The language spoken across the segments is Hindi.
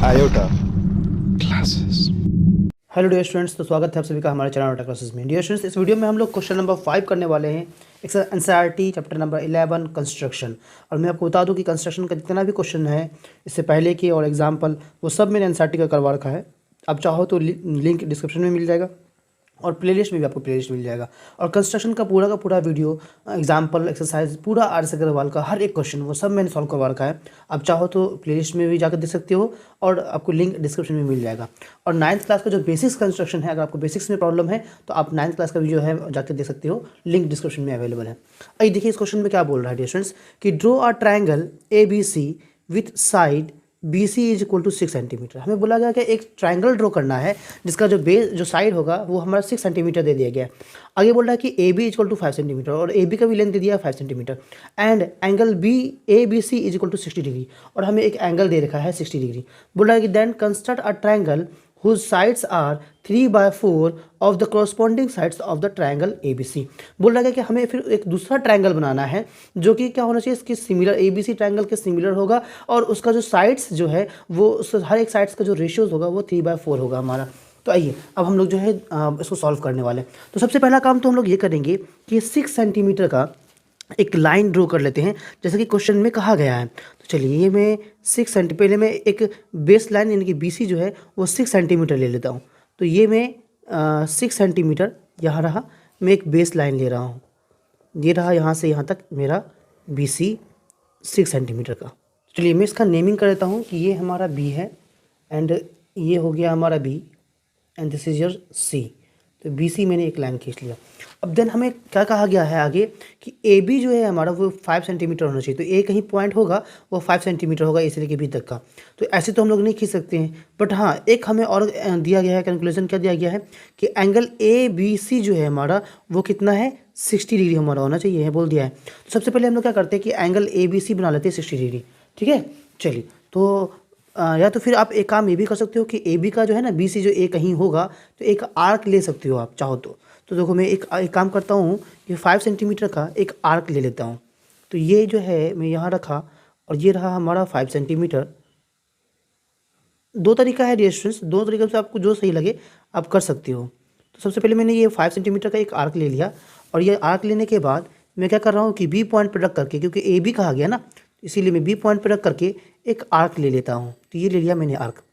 Iota classes. Hello dear students, तो स्वागत है आप सभी का हमारे चैनल आयोटा क्लासेस में। डियर स्टूडेंट्स, इस वीडियो में हम लोग क्वेश्चन नंबर 5 करने वाले हैं। NCERT chapter number 11 construction. और मैं आपको बता दूं कि कंस्ट्रक्शन का जितना भी क्वेश्चन है इससे पहले के और एग्जाम्पल वो सब मैंने एनसीईआरटी का करवा रखा है। आप चाहो तो लिंक डिस्क्रिप्शन में मिल जाएगा और प्लेलिस्ट में भी आपको प्लेलिस्ट मिल जाएगा। और कंस्ट्रक्शन का पूरा वीडियो, एग्जाम्पल, एक्सरसाइज, पूरा आर.एस. अग्रवाल का हर एक क्वेश्चन वो सब मैंने सॉल्व करवा रखा है। आप चाहो तो प्लेलिस्ट में भी जाकर देख सकते हो और आपको लिंक डिस्क्रिप्शन में मिल जाएगा। और 9th क्लास का जो बेसिक्स कंस्ट्रक्शन है, अगर आपको बेसिक्स में प्रॉब्लम है तो आप 9th क्लास का वीडियो है जाकर देख सकते हो, लिंक डिस्क्रिप्शन में अवेलेबल है। आइए देखिए इस क्वेश्चन में क्या बोल रहा है डियर स्टूडेंट्स कि draw a triangle ABC with side BC is equal to 6 centimetre. हमें बोला गया कि एक ट्रायंगल ड्रॉ करना है जिसका जो साइड होगा वो हमारा 6 सेंटीमीटर दे दिया गया है। आगे बोल रहा है कि AB is equal to 5 centimetre और AB का भी लेंथ दे दिया है 5 centimetre and angle ABC is equal to 60 degree और हमें एक एंगल दे रखा है 60 डिग्री। बोल रहा है कि then construct a triangle whose sides are 3/4 of the corresponding sides of the triangle ABC। बोल रहा है कि हमें फिर एक दूसरा ट्रायंगल बनाना है जो कि क्या होना चाहिए, इसके सिमिलर, ABC ट्रायंगल के सिमिलर होगा और उसका जो साइड्स जो है वो हर एक साइड्स का जो रेशियोज होगा वो 3/4 होगा हमारा। तो आइए अब हम लोग जो है इसको सॉल्व करने वाले हैं। तो सबसे पहला काम तो हम लोग ये करेंगे कि 6 सेंटीमीटर का एक लाइन ड्रॉ कर लेते हैं जैसे कि क्वेश्चन में कहा गया है। तो चलिए ये मैं 6 सेंटी पहले मैं एक बेस लाइन यानी कि BC जो है वो 6 सेंटीमीटर ले लेता हूँ। तो ये मैं 6 सेंटीमीटर यहाँ रहा, मैं एक बेस लाइन ले रहा हूँ। ये रहा यहाँ से यहाँ तक मेरा BC 6 सेंटीमीटर का। चलिए मैं इसका नेमिंग कर देता हूँ कि ये हमारा B है एंड ये हो गया हमारा B and this is your C। तो BC मैंने एक लाइन खींच लिया। अब देन हमें क्या कहा गया है आगे कि AB जो है हमारा वो 5 सेंटीमीटर होना चाहिए। तो A कहीं पॉइंट होगा वो 5 सेंटीमीटर होगा इस लेके B तक का। तो ऐसे तो हम लोग नहीं खींच सकते हैं, बट हाँ एक हमें और दिया गया है, कैलकुलेशन क्या दिया गया है कि एंगल ABC जो है हमारा वो कितना है, 60 डिग्री हमारा होना चाहिए है, बोल दिया है। तो सबसे पहले हम लोग क्या करते हैं कि एंगल ABC बना लेते हैं 60 डिग्री। ठीक है, चलिए तो या तो फिर आप एक काम ये भी कर सकते हो कि AB का जो है ना BC जो A कहीं होगा तो एक आर्क ले सकते हो आप चाहो तो देखो मैं एक काम करता हूँ कि 5 सेंटीमीटर का एक आर्क ले लेता हूँ। तो ये जो है मैं यहाँ रखा और ये रहा हमारा 5 सेंटीमीटर। दो तरीका है डियर स्टूडेंट्स, दो तरीके से आपको जो सही लगे आप कर सकते हो। तो सबसे पहले मैंने ये 5 सेंटीमीटर का एक आर्क ले लिया और ये आर्क लेने के बाद मैं क्या कर रहा हूँ कि B पॉइंट पर रख करके, क्योंकि AB कहा गया ना इसीलिए मैं B पॉइंट पर रख करके एक आर्क ले लेता हूँ। तो ये ले लिया मैंने आर्क।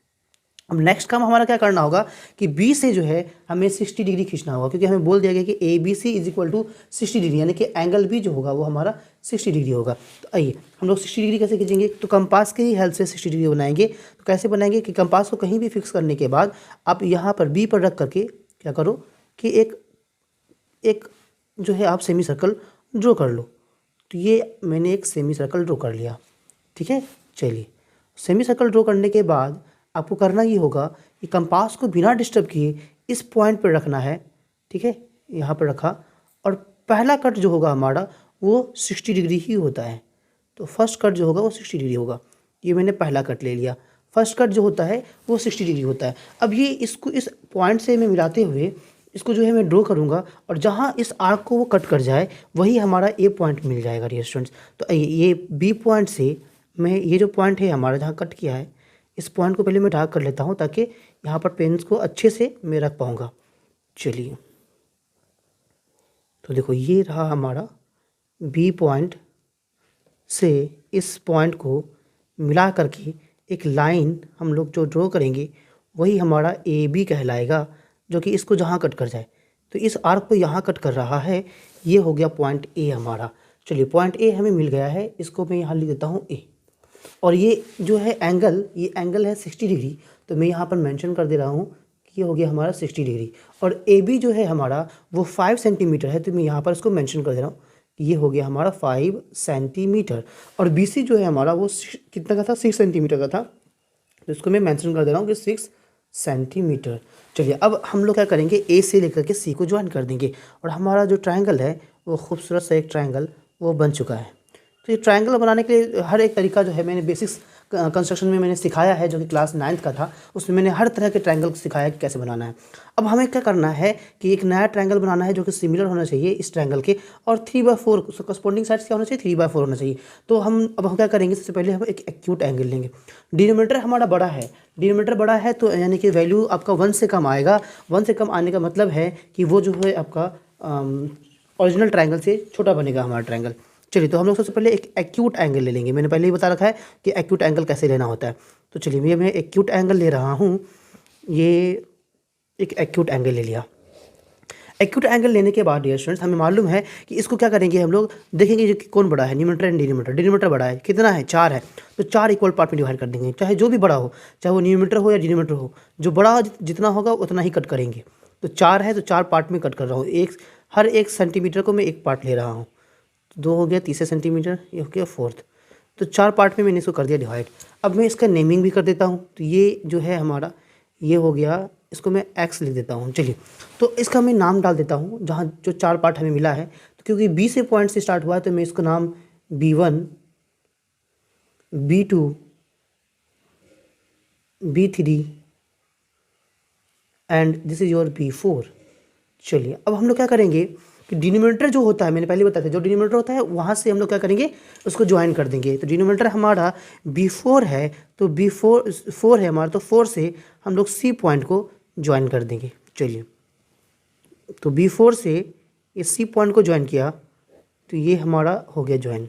अब नेक्स्ट काम हमारा क्या करना होगा कि B से जो है हमें 60 डिग्री खींचना होगा, क्योंकि हमें बोल दिया गया कि ABC is equal to 60 degree, यानी कि एंगल B जो होगा वो हमारा 60 डिग्री होगा। तो आइए हम लोग 60 डिग्री कैसे खींचेंगे, तो कंपास की ही हेल्प से 60 डिग्री बनाएंगे। तो कैसे बनाएंगे कि कंपास को कहीं भी फिक्स करने के बाद आप यहाँ पर B पर रख करके क्या करो कि एक जो है आप सेमी सर्कल ड्रॉ कर लो। तो ये मैंने एक सेमी सर्कल ड्रॉ कर लिया। ठीक है, चलिए सेमी सर्कल ड्रॉ करने के बाद आपको करना ये होगा कि कंपास को बिना डिस्टर्ब किए इस पॉइंट पर रखना है। ठीक है, यहाँ पर रखा और पहला कट जो होगा हमारा वो 60 डिग्री ही होता है। तो फर्स्ट कट जो होगा वो 60 डिग्री होगा। ये मैंने पहला कट ले लिया, फर्स्ट कट जो होता है वो 60 डिग्री होता है। अब ये इसको इस पॉइंट से मैं मिलाते हुए इसको जो है मैं ड्रॉ करूँगा और जहाँ इस आर्क को वो कट कर जाए वही हमारा A पॉइंट मिल जाएगा डियर स्टूडेंट्स। तो ये B पॉइंट से मैं ये जो पॉइंट है हमारा जहाँ कट किया है इस पॉइंट को पहले मैं डार्क कर लेता हूँ ताकि यहाँ पर पेन्स को अच्छे से मैं रख पाऊँगा। चलिए तो देखो ये रहा हमारा B पॉइंट से इस पॉइंट को मिला करके एक लाइन हम लोग जो ड्रॉ करेंगे वही हमारा AB कहलाएगा, जो कि इसको जहाँ कट कर जाए। तो इस आर्क को यहाँ कट कर रहा है, ये हो गया पॉइंट A हमारा। चलिए पॉइंट A हमें मिल गया है, इसको मैं यहाँ लिख देता हूँ A। और ये जो है एंगल, ये एंगल है 60 डिग्री। तो मैं यहाँ पर मेंशन कर दे रहा हूँ कि ये हो गया हमारा 60 डिग्री। और AB जो है हमारा वो 5 सेंटीमीटर है, तो मैं यहाँ पर इसको मेंशन कर दे रहा हूँ कि ये हो गया हमारा 5 सेंटीमीटर। और BC जो है हमारा वो कितना का था, 6 सेंटीमीटर का था। तो इसको मैं मेंशन कर दे रहा हूँ कि 6 सेंटीमीटर। चलिए अब हम लोग क्या करेंगे, A से लेकर के C को ज्वाइन कर देंगे और हमारा जो ट्रायंगल है वो खूबसूरत सा एक ट्रायंगल वो बन चुका है। तो ये ट्रायंगल बनाने के लिए हर एक तरीका जो है मैंने बेसिक्स कंस्ट्रक्शन में मैंने सिखाया है, जो कि क्लास 9th का था, उसमें मैंने हर तरह के ट्रायंगल सिखाया कि कैसे बनाना है। अब हमें क्या करना है कि एक नया ट्रायंगल बनाना है जो कि सिमिलर होना चाहिए इस ट्रायंगल के, और 3/4 उसका करस्पॉन्डिंग साइड्स क्या होना चाहिए, 3/4 होना चाहिए। तो हम क्या करेंगे, सबसे पहले हम एक एक्यूट एंगल लेंगे। डिनोमिनेटर हमारा बड़ा है, डिनोमिनेटर बड़ा है तो यानी कि वैल्यू आपका 1 से कम आएगा। 1 से कम आने का मतलब है कि वो जो है आपका ओरिजिनल ट्रायंगल से छोटा बनेगा हमारा ट्रायंगल। चलिए, तो हम लोग सबसे पहले एक एक्यूट एंगल ले लेंगे। मैंने पहले ही बता रखा है कि एक्यूट एंगल कैसे लेना होता है। तो चलिए, मैं एक्यूट एंगल ले रहा हूँ। ये एक एक्यूट एंगल ले लिया। एक्यूट एंगल लेने के बाद डियर स्टूडेंट्स, हमें मालूम है कि इसको क्या करेंगे, हम लोग देखेंगे कि कौन बड़ा है, न्यूमरेटर एंड डिनोमिनेटर। डिनोमिनेटर बड़ा है, कितना है, 4 है, तो 4 इक्वल पार्ट में डिवाइड कर देंगे, चाहे जो भी बड़ा हो, चाहे वो न्यूमरेटर हो या डिनोमिनेटर हो। जो बड़ा जितना होगा उतना ही कट करेंगे। तो 4 है तो 4 पार्ट में कट कर रहा हूँ। हर 1 सेंटीमीटर को मैं एक पार्ट ले रहा हूँ। 2 हो गया, तीसरे सेंटीमीटर, ये हो गया 4th। तो 4 पार्ट में मैंने इसको कर दिया डिवाइड। अब मैं इसका नेमिंग भी कर देता हूँ। तो ये जो है हमारा, ये हो गया, इसको मैं x लिख देता हूँ। चलिए, तो इसका मैं नाम डाल देता हूँ जहाँ जो 4 पार्ट हमें मिला है। तो क्योंकि B से पॉइंट से स्टार्ट हुआ है तो मैं इसको नाम B1, B2, B3 and this is your B4। चलिए, अब हम लोग क्या करेंगे कि डिनोमिनेटर जो होता है, मैंने पहले बताया था, जो डिनोमिनेटर होता है वहाँ से हम लोग क्या करेंगे, उसको ज्वाइन कर देंगे। तो डिनोमिनेटर हमारा B4 है, तो B4 है हमारा, तो 4 से हम लोग C पॉइंट को ज्वाइन कर देंगे। चलिए, तो B4 से ये C पॉइंट को ज्वाइन किया, तो ये हमारा हो गया ज्वाइन।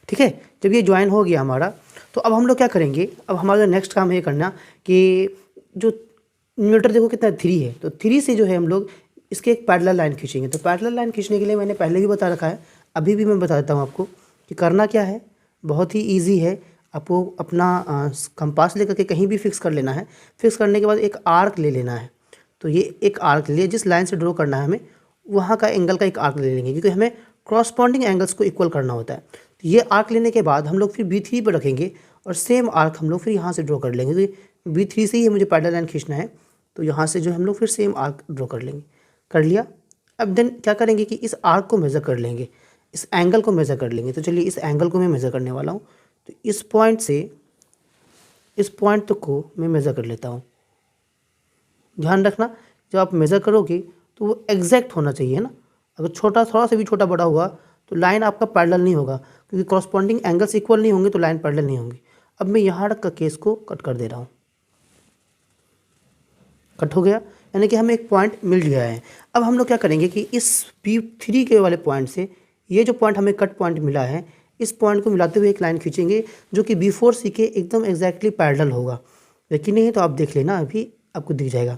ठीक है, जब ये ज्वाइन हो गया हमारा, तो अब हम लोग क्या करेंगे, अब हमारा नेक्स्ट काम है करना कि जो न्यूमरेटर देखो कितना 3 है, तो 3 से जो है हम लोग इसके एक पैरेलल लाइन खींचेंगे। तो पैरेलल लाइन खींचने के लिए मैंने पहले भी बता रखा है, अभी भी मैं बता देता हूँ आपको कि करना क्या है। बहुत ही ईजी है, आपको अपना कंपास लेकर के कहीं भी फिक्स कर लेना है। फिक्स करने के बाद एक आर्क ले लेना है। तो ये एक आर्क ले लिया, जिस लाइन से ड्रॉ करना है हमें वहाँ का एंगल का एक आर्क ले लेंगे, क्योंकि हमें क्रॉसपॉन्डिंग एंगल्स को इक्वल करना होता है। तो ये आर्क लेने के बाद हम लोग फिर B3 पर रखेंगे और सेम आर्क हम लोग फिर यहाँ से ड्रॉ कर लेंगे। तो B3 से ही मुझे पैरेलल लाइन खींचना है, तो यहाँ से जो हम लोग फिर सेम आर्क ड्रॉ कर लेंगे। कर लिया। अब देन क्या करेंगे कि इस आर्क को मेज़र कर लेंगे, इस एंगल को मेज़र कर लेंगे। तो चलिए, इस एंगल को मैं मेज़र करने वाला हूँ। तो इस पॉइंट से इस पॉइंट तक को मैं मेज़र कर लेता हूँ। ध्यान रखना, जब आप मेज़र करोगे तो वो एग्जैक्ट होना चाहिए ना। अगर छोटा, थोड़ा सा भी छोटा बड़ा हुआ तो लाइन आपका पैरेलल नहीं होगा, क्योंकि कॉरस्पॉन्डिंग एंगल्स इक्वल नहीं होंगे तो लाइन पैरेलल नहीं होंगी। अब मैं यहाँ रख करके इसको कट कर दे रहा हूँ। कट हो गया, यानी कि हमें एक पॉइंट मिल गया है। अब हम लोग क्या करेंगे कि इस B3 के वाले पॉइंट से ये जो पॉइंट हमें कट पॉइंट मिला है, इस पॉइंट को मिलाते हुए एक लाइन खींचेंगे जो कि B4C के एकदम एग्जैक्टली पैरेलल होगा। लेकिन नहीं तो आप देख लेना, अभी आपको दिख जाएगा।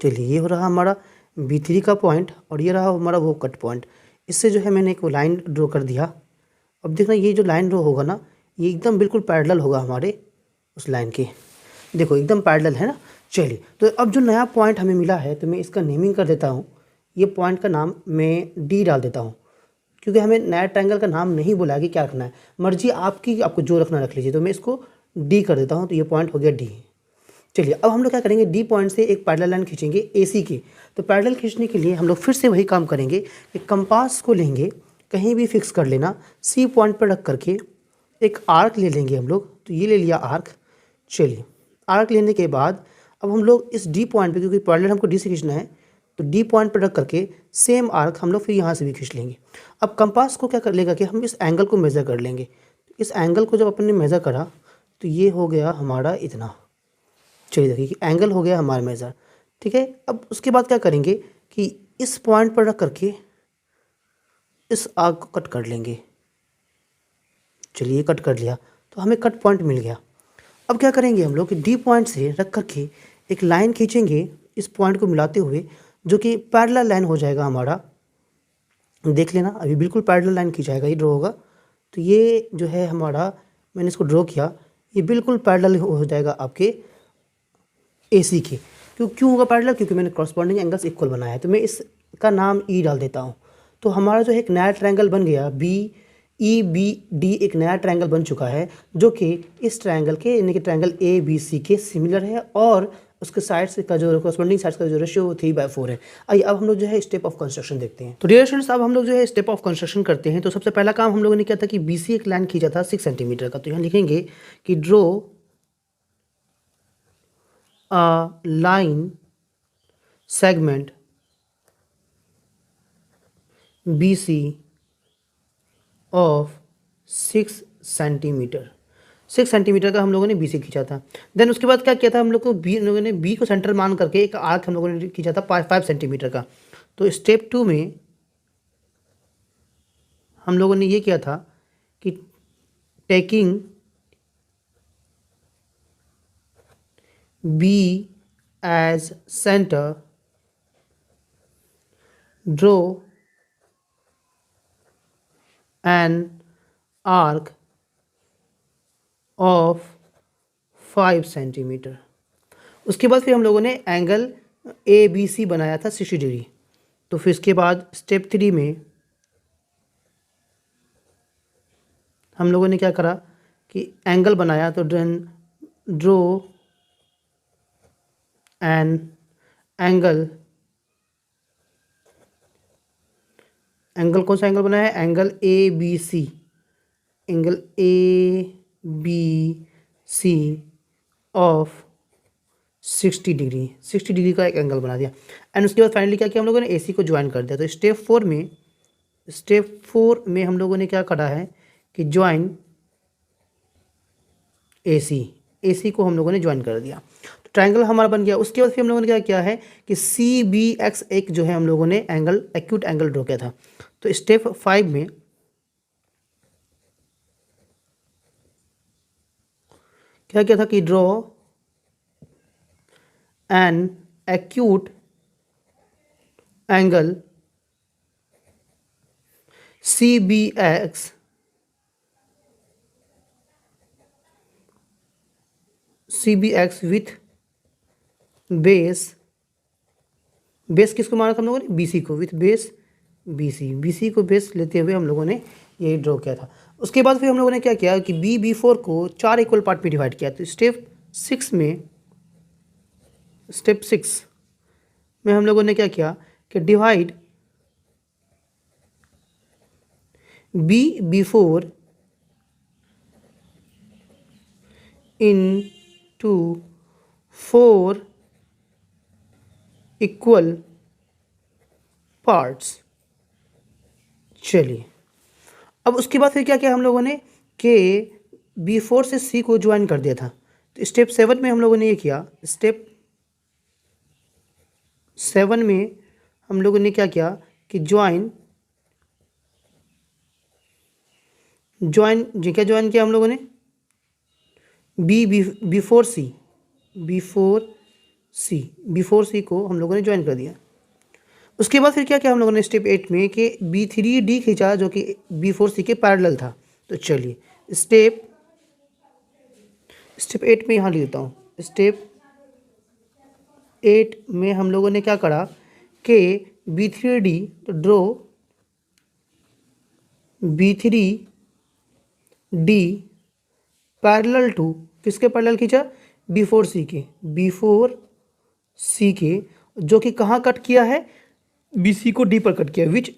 चलिए, ये हो रहा हमारा B3 का पॉइंट और ये रहा हमारा वो कट पॉइंट। इससे जो है मैंने एक लाइन ड्रॉ कर दिया। अब देखना, ये जो लाइन ड्रॉ होगा ना, ये एकदम बिल्कुल पैरेलल होगा हमारे उस लाइन के। देखो, एकदम पैरेलल है ना। चलिए, तो अब जो नया पॉइंट हमें मिला है तो मैं इसका नेमिंग कर देता हूँ। ये पॉइंट का नाम मैं D डाल देता हूँ, क्योंकि हमें नया ट्रायंगल का नाम नहीं बोला कि क्या रखना है, मर्जी आपकी, आपको जो रखना रख लीजिए। तो मैं इसको D कर देता हूँ, तो ये पॉइंट हो गया D। चलिए, अब हम लोग क्या करेंगे, D पॉइंट से एक पैरेलल लाइन खींचेंगे AC की। तो पैरेलल खींचने के लिए हम लोग फिर से वही काम करेंगे कि कंपास को लेंगे, कहीं भी फिक्स कर लेना, C पॉइंट पर रख करके एक आर्क ले लेंगे हम लोग। तो ये ले लिया आर्क। चलिए, आर्क लेने के बाद अब हम लोग इस D पॉइंट पे, क्योंकि पैरेलल हमको D से खींचना है, तो D पॉइंट पर रख करके सेम आर्क हम लोग फिर यहाँ से भी खींच लेंगे। अब कंपास को क्या कर लेगा कि हम इस एंगल को मेज़र कर लेंगे। इस एंगल को जब अपन ने मेज़र करा तो ये हो गया हमारा इतना। चलिए, देखिए कि एंगल हो गया हमारा मेज़र। ठीक है, अब उसके बाद क्या करेंगे कि इस पॉइंट पर रख करके इस आर्क को कट कर लेंगे। चलिए, कट कर लिया, तो हमें कट पॉइंट मिल गया। अब क्या करेंगे हम लोग कि D पॉइंट से रख करके एक लाइन खींचेंगे इस पॉइंट को मिलाते हुए, जो कि पैरेलल लाइन हो जाएगा हमारा। देख लेना, अभी बिल्कुल पैरेलल लाइन खींचाएगा, ये ड्रॉ होगा। तो ये जो है हमारा, मैंने इसको ड्रॉ किया, ये बिल्कुल पैरेलल हो जाएगा आपके AC के। क्यों होगा पैरेलल? क्योंकि मैंने कॉरस्पॉन्डिंग एंगल्स इक्वल बनाया है। तो मैं इसका नाम E डाल देता हूँ। तो हमारा जो है एक नया ट्रायंगल बन गया, BEBD एक नया ट्रायंगल बन चुका है, जो कि इस ट्रायंगल के, यानी कि ट्रायंगल ABC के सिमिलर है और उसके साइड्स का जो कॉरस्पॉन्डिंग साइड्स का जो रेशियो वो 3/4 है। आइए अब हम लोग जो है स्टेप ऑफ कंस्ट्रक्शन देखते हैं। तो डियर स्टूडेंट्स अब हम लोग जो है स्टेप ऑफ कंस्ट्रक्शन करते हैं। तो सबसे पहला काम हम लोगों ने किया था कि BC एक लाइन खींचा था 6 सेंटीमीटर का। तो यहाँ लिखेंगे कि draw a line segment BC of 6 centimetre. 6 centimetre का हम लोगों ने BC खींचा था। देन उसके बाद क्या किया था हम लोग को लोगों ने B को सेंटर मान करके एक आर्क हम लोगों ने खींचा था 5 सेंटीमीटर का। तो स्टेप 2 में हम लोगों ने ये किया था कि taking B as centre draw an arc of 5 centimetre. उसके बाद फिर हम लोगों ने एंगल ABC बनाया था 60 डिग्री। तो फिर इसके बाद स्टेप 3 में हम लोगों ने क्या करा कि एंगल बनाया। तो ड्रॉ एन एंगल कौन सा एंगल बनाया है? Angle ABC, angle ABC of 60 degree. 60 degree का एक एंगल बना दिया। एंड उसके बाद फाइनली क्या किया हम लोगों ने AC को ज्वाइन कर दिया। तो स्टेप 4 में हम लोगों ने क्या करा है कि ज्वाइन AC को हम लोगों ने ज्वाइन कर दिया। तो ट्रायंगल हमारा बन गया। उसके बाद फिर हम लोगों ने क्या किया है कि CBX एक जो है हम लोगों ने एंगल एक्यूट एंगल ड्रॉ किया था। तो स्टेप 5 में क्या किया था कि draw an acute angle CBX with base किसको माना था हम लोगों ने? BC को, विथ बेस BC को बेस लेते हुए हम लोगों ने ये ड्रॉ किया था। उसके बाद फिर हम लोगों ने क्या किया कि B4 को 4 इक्वल पार्ट में डिवाइड किया। तो स्टेप 6 में हम लोगों ने क्या किया कि divide B4 into 4 equal parts. चलिए अब उसके बाद फिर क्या किया हम लोगों ने कि B4 से C को ज्वाइन कर दिया था। तो स्टेप 7 में हम लोगों ने ये किया। स्टेप 7 में हम लोगों ने क्या किया कि ज्वाइन क्या ज्वाइन किया हम लोगों ने? B4C को हम लोगों ने ज्वाइन कर दिया। उसके बाद फिर क्या किया हम लोगों ने स्टेप 8 में कि B3D खींचा जो कि B4C के पैरेलल था। तो चलिए स्टेप 8 में यहाँ लिखता हूँ। स्टेप 8 में हम लोगों ने क्या करा कि B3D तो ड्रॉ B3D पैरेलल टू किसके पैरेलल खींचा? B4C के जो कि कहाँ कट किया है? BC को D पर कट किया। Which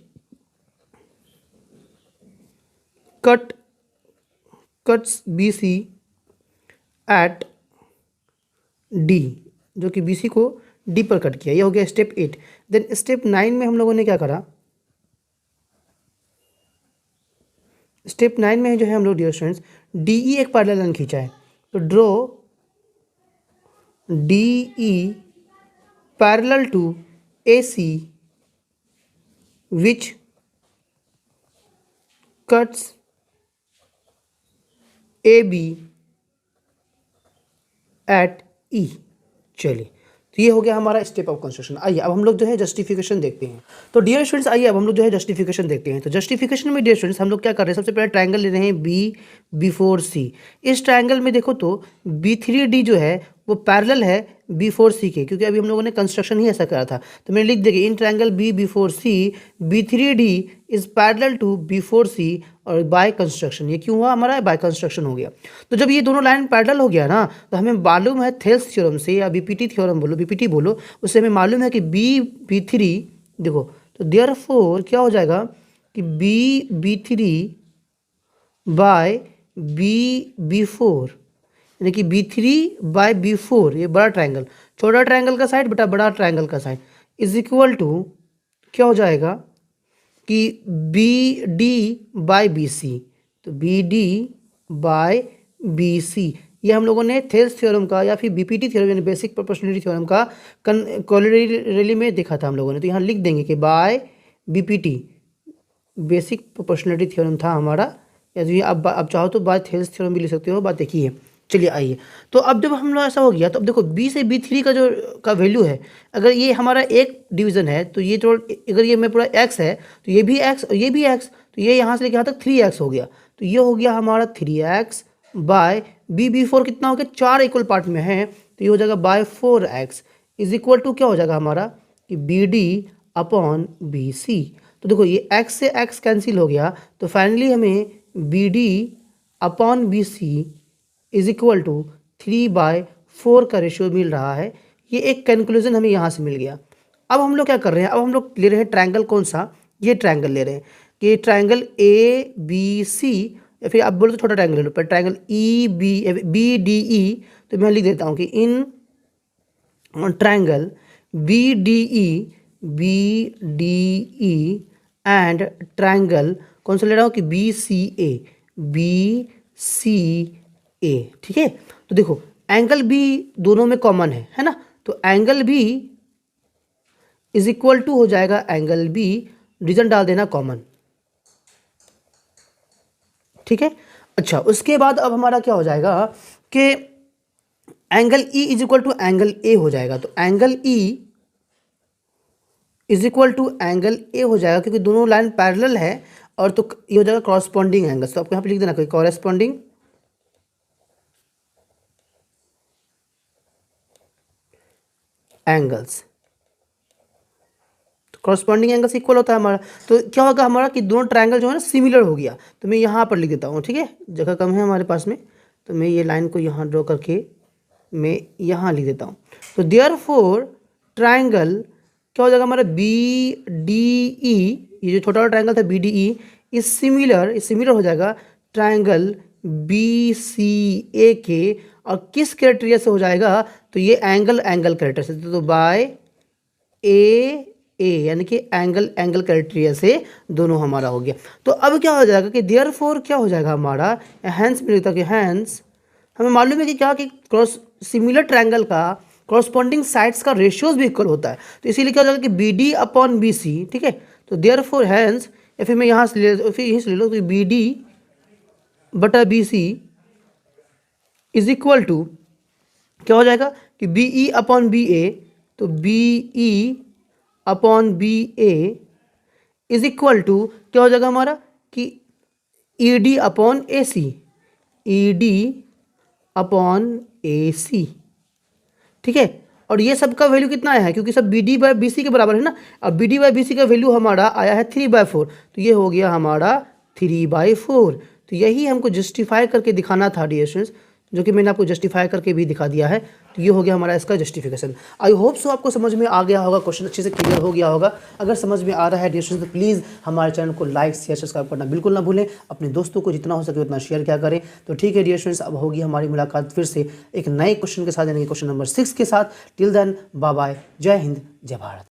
cuts BC at D, जो कि BC को D पर कट किया। ये हो गया स्टेप 8। देन स्टेप 9 में हम लोगों ने क्या करा? स्टेप 9 में जो है हम लोग डियर स्टूडेंट्स DE एक पैरेलल लाइन खींचा है। तो draw DE parallel to AC which cuts AB at E। चलिए तो ये हो गया हमारा स्टेप ऑफ कंस्ट्रक्शन। आइए अब हम लोग जो है जस्टिफिकेशन देखते हैं। तो डियर स्टूडेंट्स आइए अब हम लोग जो है जस्टिफिकेशन देखते हैं। तो जस्टिफिकेशन में डियर स्टूडेंट्स हम लोग क्या कर रहे हैं? सबसे पहले ट्रायंगल ले रहे हैं B4C। इस ट्रायंगल में देखो तो B3D जो है वो पैरेलल है B4C के, क्योंकि अभी हम लोगों ने कंस्ट्रक्शन ही ऐसा करा था। तो मैंने लिख दिया कि in triangle B4C B3D is parallel to B4C और बाय कंस्ट्रक्शन। ये क्यों हुआ हमारा, बाय कंस्ट्रक्शन हो गया। तो जब ये दोनों लाइन पैरेलल हो गया ना, तो हमें मालूम है थेल्स थ्योरम से, या बीपीटी थ्योरम बोलो, बीपीटी बोलो, उससे हमें मालूम है कि B3 देखो, तो देयरफॉर क्या हो जाएगा कि B3 बाय B4, यानी कि B3 बाय B4, ये बड़ा ट्रायंगल, छोटा ट्रायंगल का साइड बटा बड़ा ट्रायंगल का साइड, इज इक्वल टू क्या हो जाएगा कि BD बाय BC। तो BD बाय BC ये हम लोगों ने थेल्स थ्योरम का या फिर बीपीटी थ्योरम यानी बेसिक प्रोपोर्शनलिटी थ्योरम का कोलोरेली में देखा था हम लोगों ने। तो यहाँ लिख देंगे कि by BPT basic proportionality theorem था हमारा, या तो अब चाहो तो बाय थेल्स थ्योरम भी लिख सकते हो, बात एक ही है। चलिए आइए, तो अब जब हम लोग ऐसा हो गया, तो अब देखो B से B3 का जो का वैल्यू है, अगर ये हमारा एक डिवीज़न है तो ये थोड़ा, अगर ये में पूरा x है तो ये भी x और ये भी x, तो ये यहाँ से लेके यहाँ तक 3x हो गया। तो ये हो गया हमारा 3x बाय B4 कितना हो गया, 4 इक्वल पार्ट में है, तो ये हो जाएगा bye 4x is equal to क्या हो जाएगा हमारा कि BD अपॉन BC। तो देखो ये x से x कैंसिल हो गया, तो फाइनली हमें BD upon BC is equal to 3/4 का रेशियो मिल रहा है। ये एक कंक्लूजन हमें यहाँ से मिल गया। अब हम लोग क्या कर रहे हैं, अब हम लोग ले रहे हैं ट्रायंगल, कौन सा, ये ट्रायंगल ले रहे हैं कि ट्रायंगल ABC, या फिर आप बोलो तो छोटा ट्रायंगल ले लो, पर ट्रायंगल BDE। तो मैं लिख देता हूँ कि in triangle BDE and triangle कौन सा ले रहा हूँ कि BCA, ठीक है। तो देखो एंगल B दोनों में कॉमन है ना, तो angle B is equal to हो जाएगा एंगल B, रीजन डाल देना कॉमन, ठीक है। अच्छा, उसके बाद अब हमारा क्या हो जाएगा कि angle E is equal to angle A हो जाएगा। तो angle E is equal to angle A हो जाएगा, क्योंकि दोनों लाइन पैरेलल है, और तो ये हो जाएगा कॉरस्पॉन्डिंग एंगल्स। तो आपको यहाँ पे लिख देना कोई कॉरस्पॉन्डिंग एंगल्स, तो कॉरस्पॉन्डिंग एंगल्स इक्वल होता है हमारा। तो क्या होगा हमारा कि दोनों ट्रायंगल जो है ना सिमिलर हो गया। तो मैं यहाँ पर लिख देता हूँ, ठीक है, जगह कम है हमारे पास में, तो मैं ये लाइन को यहाँ ड्रॉ करके मैं यहाँ लिख देता हूँ। तो देयरफॉर ट्रायंगल क्या हो जाएगा हमारा BDE, ये जो छोटा वाला ट्रायंगल था BDE इज सिमिलर हो जाएगा ट्रायंगल BCA के, और किस क्राइटेरिया से हो जाएगा, तो ये एंगल क्राइटेरिया से, तो बाय A यानी कि एंगल क्राइटेरिया से दोनों हमारा हो गया। तो अब क्या हो जाएगा कि देयरफॉर क्या हो जाएगा हमारा, हैंस में लिखता कि हैंस हमें मालूम है कि क्या कि क्रॉस सिमिलर ट्रायंगल का कॉरस्पॉन्डिंग साइड्स का रेशियोज भी इक्वल होता है। तो इसीलिए क्या हो जाएगा कि BD अपॉन BC, ठीक है। तो देयरफॉर हैंस, या फिर मैं यहाँ से ले, फिर यहीं से ले लो, तो BD बटा BC इज इक्वल टू क्या हो जाएगा कि BE अपॉन BA। तो BE upon BA is equal to क्या हो जाएगा हमारा कि ED upon AC, ED upon AC, ठीक है। और ये सब का वैल्यू कितना आया है, क्योंकि सब BD बाय BC के बराबर है ना। अब BD बाय BC का वैल्यू हमारा आया है 3/4, तो ये हो गया हमारा 3/4। तो यही हमको जस्टिफाई करके दिखाना था डियर स्टूडेंट्स, जो कि मैंने आपको जस्टिफाई करके भी दिखा दिया है। तो ये हो गया हमारा इसका जस्टिफिकेशन। आई होप सो आपको समझ में आ गया होगा, क्वेश्चन अच्छे से क्लियर हो गया होगा। अगर समझ में आ रहा है डियर स्टूडेंट्स तो प्लीज़ हमारे चैनल को लाइक शेयर सब्सक्राइब करना बिल्कुल ना भूलें। अपने दोस्तों को जितना हो सके उतना शेयर क्या करें। तो ठीक है डियर स्टूडेंट्स, अब होगी हमारी मुलाकात फिर से एक नए क्वेश्चन के साथ, यानी कि क्वेश्चन नंबर 6 के साथ। टिल देन बाय बाय, जय हिंद, जय भारत।